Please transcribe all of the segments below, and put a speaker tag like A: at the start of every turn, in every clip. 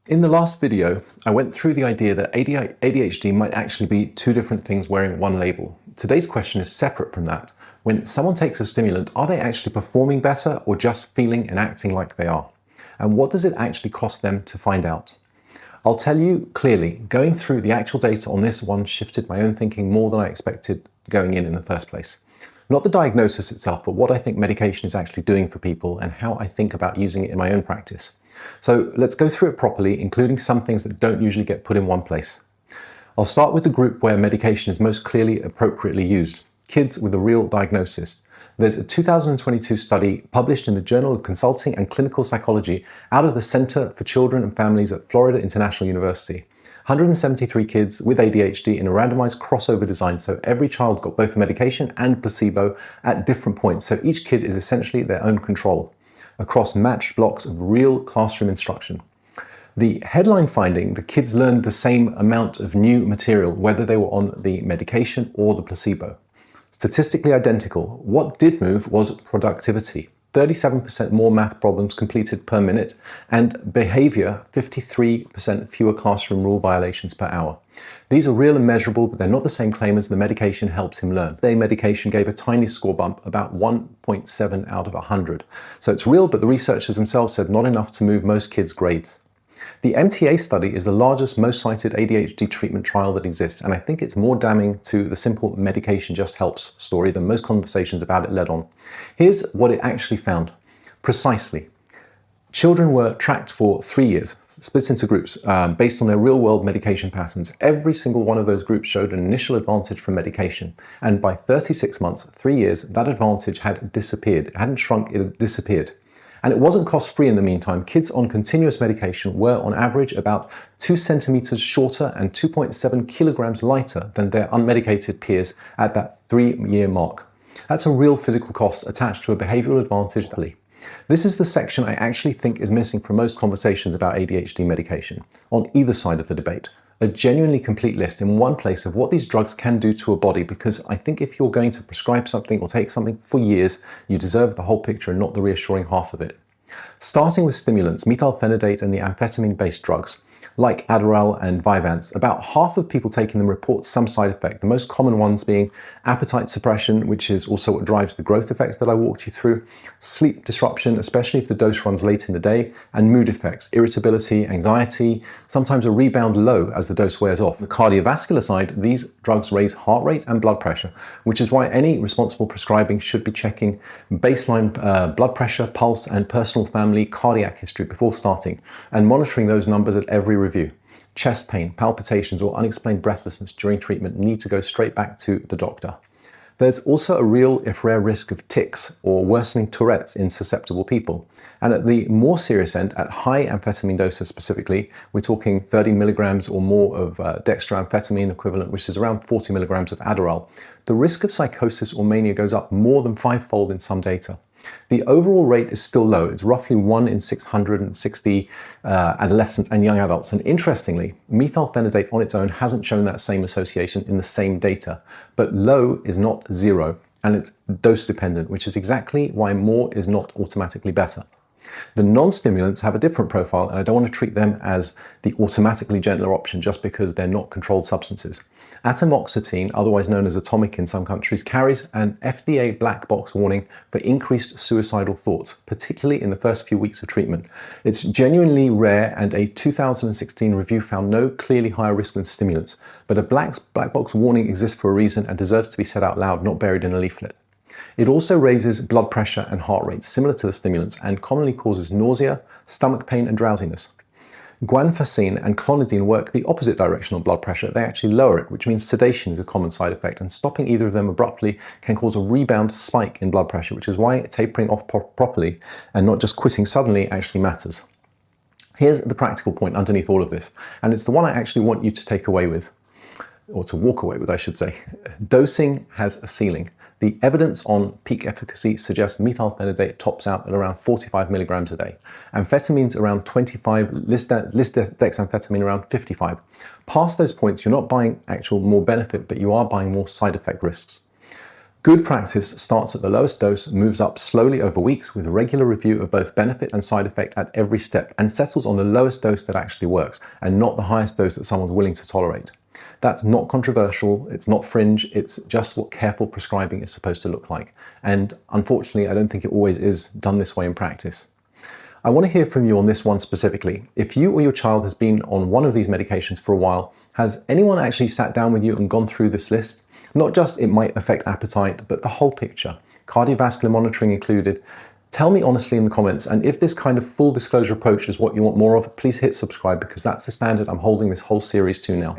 A: In the last video, I went through the idea that ADHD might actually be two different things wearing one label. Today's question is separate from that. When someone takes a stimulant, are they actually performing better or just feeling and acting like they are? And what does it actually cost them to find out? I'll tell you clearly, going through the actual data on this one shifted my own thinking more than I expected going in the first place. Not the diagnosis itself, but what I think medication is actually doing for people and how I think about using it in my own practice. So let's go through it properly, including some things that don't usually get put in one place. I'll start with the group where medication is most clearly appropriately used, kids with a real diagnosis. There's a 2022 study published in the Journal of Consulting and Clinical Psychology out of the Center for Children and Families at Florida International University. 173 kids with ADHD in a randomized crossover design, so every child got both the medication and placebo at different points, so each kid is essentially their own control across matched blocks of real classroom instruction. The headline finding, the kids learned the same amount of new material whether they were on the medication or the placebo. Statistically identical. What did move was productivity. 37% more math problems completed per minute, and behaviour, 53% fewer classroom rule violations per hour. These are real and measurable, but they're not the same claim as the medication helped him learn. The medication gave a tiny score bump, about 1.7 out of 100. So it's real, but the researchers themselves said not enough to move most kids' grades. The MTA study is the largest, most cited ADHD treatment trial that exists, and I think it's more damning to the simple medication just helps story than most conversations about it led on. Here's what it actually found. Precisely. Children were tracked for 3 years, split into groups, based on their real-world medication patterns. Every single one of those groups showed an initial advantage from medication, and by 36 months, 3 years, that advantage had disappeared. It hadn't shrunk, it had disappeared. And it wasn't cost-free in the meantime. Kids on continuous medication were, on average, about 2 centimeters shorter and 2.7 kilograms lighter than their unmedicated peers at that 3-year mark. That's a real physical cost attached to a behavioral advantage. This is the section I actually think is missing from most conversations about ADHD medication, on either side of the debate. A genuinely complete list in one place of what these drugs can do to a body, because I think if you're going to prescribe something or take something for years, you deserve the whole picture and not the reassuring half of it. Starting with stimulants, methylphenidate and the amphetamine-based drugs, like Adderall and Vyvanse, about half of people taking them report some side effect, the most common ones being appetite suppression, which is also what drives the growth effects that I walked you through, sleep disruption, especially if the dose runs late in the day, and mood effects, irritability, anxiety, sometimes a rebound low as the dose wears off. The cardiovascular side, these drugs raise heart rate and blood pressure, which is why any responsible prescribing should be checking baseline blood pressure, pulse, and personal family cardiac history before starting, and monitoring those numbers at every review. Chest pain, palpitations, or unexplained breathlessness during treatment need to go straight back to the doctor. There's also a real, if rare, risk of tics or worsening Tourette's in susceptible people. And at the more serious end, at high amphetamine doses specifically, we're talking 30 milligrams or more of dextroamphetamine equivalent, which is around 40 milligrams of Adderall, the risk of psychosis or mania goes up more than 5-fold in some data. The overall rate is still low. It's roughly 1 in 660 adolescents and young adults. And interestingly, methylphenidate on its own hasn't shown that same association in the same data. But low is not 0, and it's dose dependent, which is exactly why more is not automatically better. The non-stimulants have a different profile, and I don't want to treat them as the automatically gentler option just because they're not controlled substances. Atomoxetine, otherwise known as Atomic in some countries, carries an FDA black box warning for increased suicidal thoughts, particularly in the first few weeks of treatment. It's genuinely rare, and a 2016 review found no clearly higher risk than stimulants, but a black box warning exists for a reason and deserves to be said out loud, not buried in a leaflet. It also raises blood pressure and heart rate, similar to the stimulants, and commonly causes nausea, stomach pain, and drowsiness. Guanfacine and clonidine work the opposite direction on blood pressure. They actually lower it, which means sedation is a common side effect, and stopping either of them abruptly can cause a rebound spike in blood pressure, which is why tapering off properly and not just quitting suddenly actually matters. Here's the practical point underneath all of this, and it's the one I actually want you to take away with, or to walk away with, I should say. Dosing has a ceiling. The evidence on peak efficacy suggests methylphenidate tops out at around 45 milligrams a day. Amphetamines around 25, lisdexamphetamine around 55. Past those points, you're not buying actual more benefit, but you are buying more side effect risks. Good practice starts at the lowest dose, moves up slowly over weeks with regular review of both benefit and side effect at every step, and settles on the lowest dose that actually works and not the highest dose that someone's willing to tolerate. That's not controversial, it's not fringe, it's just what careful prescribing is supposed to look like. And unfortunately, I don't think it always is done this way in practice. I want to hear from you on this one specifically. If you or your child has been on one of these medications for a while, has anyone actually sat down with you and gone through this list? Not just it might affect appetite, but the whole picture, cardiovascular monitoring included. Tell me honestly in the comments, and if this kind of full disclosure approach is what you want more of, please hit subscribe, because that's the standard I'm holding this whole series to now.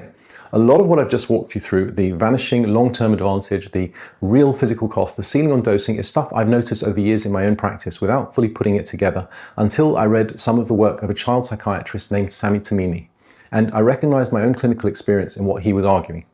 A: A lot of what I've just walked you through, the vanishing long-term advantage, the real physical cost, the ceiling on dosing, is stuff I've noticed over years in my own practice without fully putting it together until I read some of the work of a child psychiatrist named Sami Tamimi. And I recognized my own clinical experience in what he was arguing.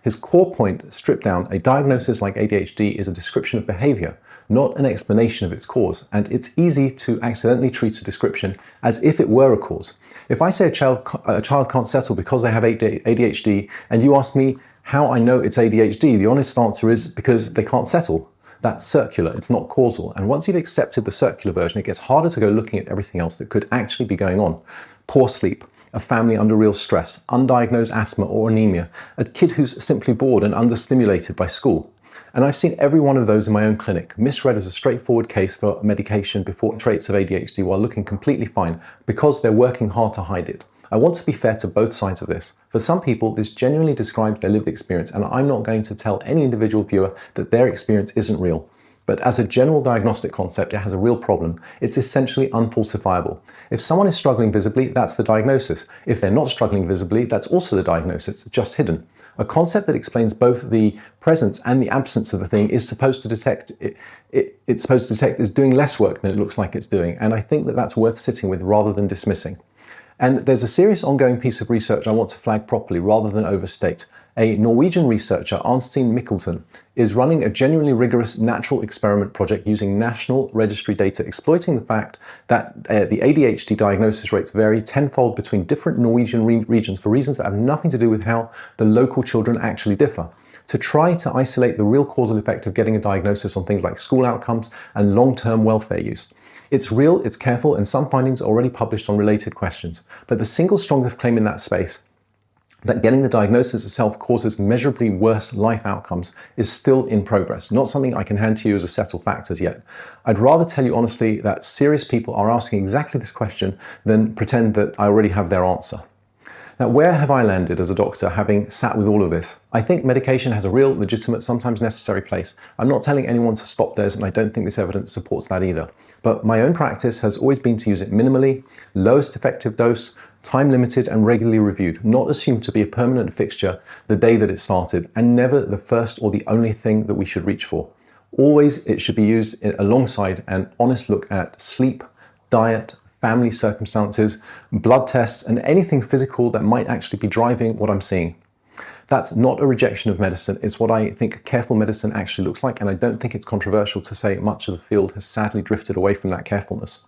A: His core point, stripped down, a diagnosis like ADHD is a description of behaviour, not an explanation of its cause, and it's easy to accidentally treat a description as if it were a cause. If I say a child can't settle because they have ADHD, and you ask me how I know it's ADHD, the honest answer is because they can't settle. That's circular, it's not causal, and once you've accepted the circular version, it gets harder to go looking at everything else that could actually be going on. Poor sleep, a family under real stress, undiagnosed asthma or anemia, a kid who's simply bored and understimulated by school. And I've seen every one of those in my own clinic, misread as a straightforward case for medication before traits of ADHD while looking completely fine because they're working hard to hide it. I want to be fair to both sides of this. For some people, this genuinely describes their lived experience, and I'm not going to tell any individual viewer that their experience isn't real. But as a general diagnostic concept, it has a real problem. It's essentially unfalsifiable. If someone is struggling visibly, that's the diagnosis. If they're not struggling visibly, that's also the diagnosis, just hidden. A concept that explains both the presence and the absence of the thing is supposed to detect it's supposed to detect is doing less work than it looks like it's doing. And I think that that's worth sitting with rather than dismissing. And there's a serious ongoing piece of research I want to flag properly rather than overstate. A Norwegian researcher, Arnstein Mikkelsen, is running a genuinely rigorous natural experiment project using national registry data, exploiting the fact that the ADHD diagnosis rates vary tenfold between different Norwegian regions for reasons that have nothing to do with how the local children actually differ, to try to isolate the real causal effect of getting a diagnosis on things like school outcomes and long-term welfare use. It's real, it's careful, and some findings are already published on related questions. But the single strongest claim in that space, that getting the diagnosis itself causes measurably worse life outcomes, is still in progress, not something I can hand to you as a settled fact as yet. I'd rather tell you honestly that serious people are asking exactly this question than pretend that I already have their answer. Now, where have I landed as a doctor having sat with all of this? I think medication has a real, legitimate, sometimes necessary place. I'm not telling anyone to stop theirs, and I don't think this evidence supports that either. But my own practice has always been to use it minimally, lowest effective dose, time limited and regularly reviewed, not assumed to be a permanent fixture the day that it started, and never the first or the only thing that we should reach for. Always it should be used alongside an honest look at sleep, diet, family circumstances, blood tests, and anything physical that might actually be driving what I'm seeing. That's not a rejection of medicine, it's what I think careful medicine actually looks like, and I don't think it's controversial to say much of the field has sadly drifted away from that carefulness.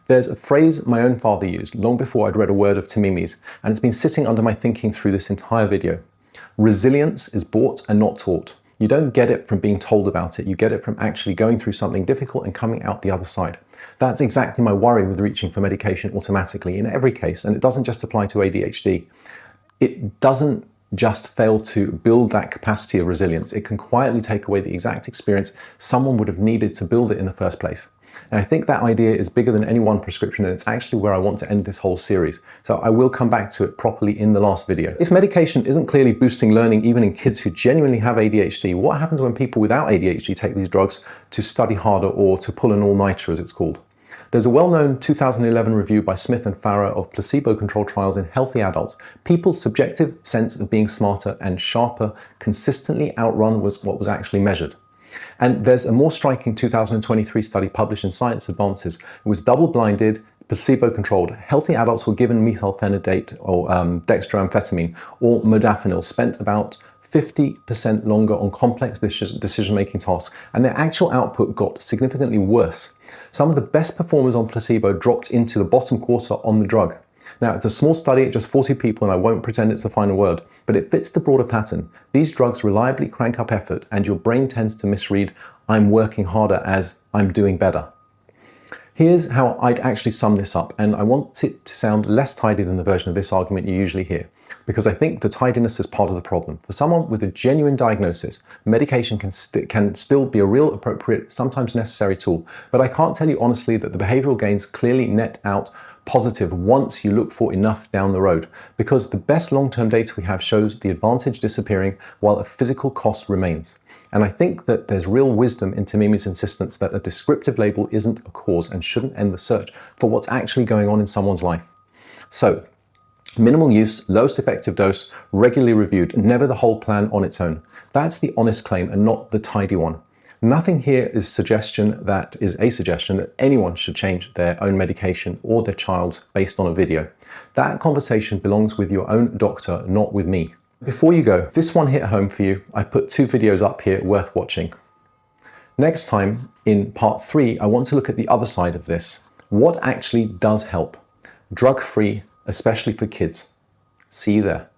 A: There's a phrase my own father used long before I'd read a word of Tamimi's, and it's been sitting under my thinking through this entire video. Resilience is bought and not taught. You don't get it from being told about it, you get it from actually going through something difficult and coming out the other side. That's exactly my worry with reaching for medication automatically in every case, and it doesn't just apply to ADHD. It doesn't just fail to build that capacity of resilience. It can quietly take away the exact experience someone would have needed to build it in the first place. And I think that idea is bigger than any one prescription, and it's actually where I want to end this whole series. So I will come back to it properly in the last video. If medication isn't clearly boosting learning even in kids who genuinely have ADHD, what happens when people without ADHD take these drugs to study harder or to pull an all-nighter as it's called? There's a well-known 2011 review by Smith and Farrer of placebo-controlled trials in healthy adults. People's subjective sense of being smarter and sharper consistently outrun what was actually measured. And there's a more striking 2023 study published in Science Advances. It was double-blinded, placebo-controlled. Healthy adults were given methylphenidate or dextroamphetamine or modafinil, spent about 50% longer on complex decision-making tasks, and their actual output got significantly worse. Some of the best performers on placebo dropped into the bottom quarter on the drug. Now, it's a small study, just 40 people, and I won't pretend it's the final word, but it fits the broader pattern. These drugs reliably crank up effort, and your brain tends to misread "I'm working harder" as "I'm doing better." Here's how I'd actually sum this up, and I want it to sound less tidy than the version of this argument you usually hear, because I think the tidiness is part of the problem. For someone with a genuine diagnosis, medication can still be a real, appropriate, sometimes necessary tool, but I can't tell you honestly that the behavioural gains clearly net out positive once you look for enough down the road, because the best long-term data we have shows the advantage disappearing while a physical cost remains. And I think that there's real wisdom in Tamimi's insistence that a descriptive label isn't a cause and shouldn't end the search for what's actually going on in someone's life. So, minimal use, lowest effective dose, regularly reviewed, never the whole plan on its own. That's the honest claim and not the tidy one. Nothing here is a suggestion that anyone should change their own medication or their child's based on a video. That conversation belongs with your own doctor, not with me. Before you go, this one hit home for you. I put 2 videos up here worth watching. Next time, in part 3, I want to look at the other side of this. What actually does help? Drug-free, especially for kids. See you there.